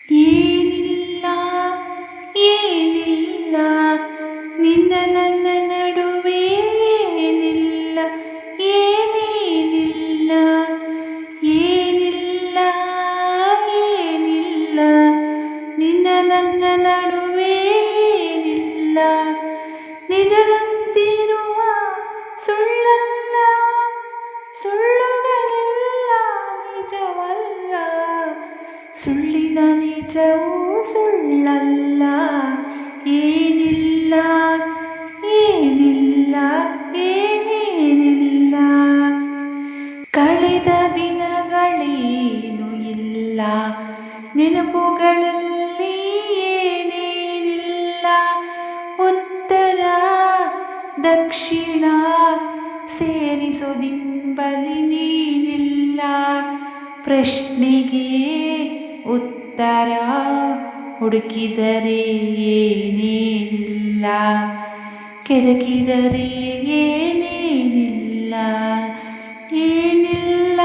ಏನಿಲ್ಲ ಏನಿಲ್ಲ ನಿನ್ನ ನನ್ನ ನಡುವೆ ಏನಿಲ್ಲ ಏನೇನಿಲ್ಲ ಏನಿಲ್ಲ ಏನಿಲ್ಲ ನಿನ್ನ ನನ್ನ ನಡುವೆ ಏನಿಲ್ಲ ನಿಜದಂತಿರುವ ಸುಳ್ಳಲ್ಲ ಸುಳ್ಳುಗಳೆಲ್ಲ ನಿಜವಲ್ಲ ಸುಳ್ಳಿನ ನಿಜವೂ ಸುಳ್ಳಲ್ಲ ಏನಿಲ್ಲ ಏನಿಲ್ಲ ಏನೇನಿಲ್ಲ ಕಳೆದ ದಿನಗಳೇನು ಇಲ್ಲ ನೆನಪುಗಳಲ್ಲಿ ಏನೇನಿಲ್ಲ ಉತ್ತರ ದಕ್ಷಿಣ ಸೇರಿಸೋದಿಂಬಲಿ ನೀನಿಲ್ಲ ಪ್ರಶ್ನೆಗೆ ಉತ್ತರ ಹುಡುಕಿದರೆ ಏನೇನಿಲ್ಲ ಕೆದಕಿದರೆ ಏನೇನಿಲ್ಲ ಏನಿಲ್ಲ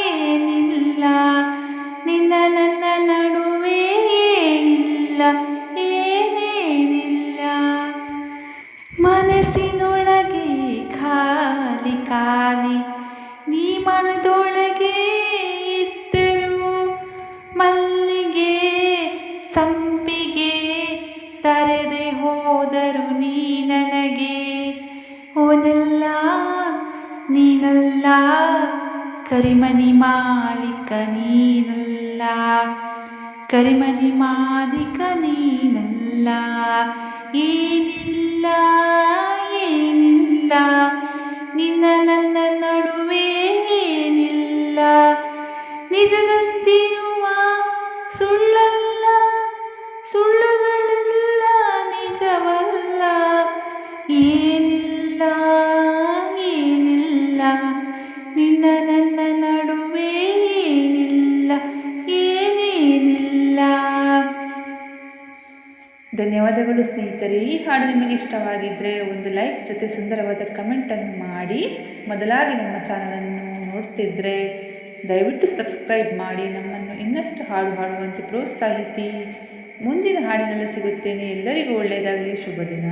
ಏನಿಲ್ಲ ನಿನ್ನ ನನ್ನ ನಡುವೆ ಏನಿಲ್ಲ ಏನೇನಿಲ್ಲ ಮನಸ್ಸಿನೊಳಗೆ ಖಾಲಿ ಖಾಲಿ ನೀ ಮನದೊಳಗೆ ಇದ್ದರು ಮಲ್ಲಿಗೆ ಸಂಪಿಗೆ ತರೆದೆ ಹೋದರು ನೀ ನನಗೆ ಓನಲ್ಲ ನೀನಲ್ಲ ಕರಿಮನಿ ಮಾಲೀಕ ನೀನಲ್ಲ ಕರಿಮನಿ ಮಾಲೀಕ ನೀನಲ್ಲ ಏನಿಲ್ಲ ಏನಿಲ್ಲ ನಿನ್ನ ನನ್ನ ನಡುವೆ ಏನಿಲ್ಲ ನಿಜದಂತಿರುವ ಸುಳ್ಳಲ್ಲ ಸುಳ್ಳುಗಳೆಲ್ಲ ನಿಜವಲ್ಲ ಏನಿಲ್ಲ ಏನಿಲ್ಲ ನಿನ್ನ ನನ್ನ ನಡುವೆ ಏನಿಲ್ಲ ಏನೇನಿಲ್ಲ. ಧನ್ಯವಾದಗಳು ಸ್ನೇಹಿತರೆ. ಈ ಹಾಡು ನಿಮಗೆ ಇಷ್ಟವಾಗಿದ್ದರೆ ಒಂದು ಲೈಕ್ ಜೊತೆ ಸುಂದರವಾದ ಕಮೆಂಟನ್ನು ಮಾಡಿ. ಮೊದಲಾಗಿ ನಮ್ಮ ಚಾನಲನ್ನು ನೋಡ್ತಿದ್ದರೆ ದಯವಿಟ್ಟು ಸಬ್ಸ್ಕ್ರೈಬ್ ಮಾಡಿ ನಮ್ಮನ್ನು ಇನ್ನಷ್ಟು ಹಾಡು ಹಾಡುವಂತೆ ಪ್ರೋತ್ಸಾಹಿಸಿ. ಮುಂದಿನ ಹಾಡಿನಲ್ಲಿ ಸಿಗುತ್ತೇನೆ. ಎಲ್ಲರಿಗೂ ಒಳ್ಳೆಯದಾಗಲಿ. ಶುಭ ದಿನ.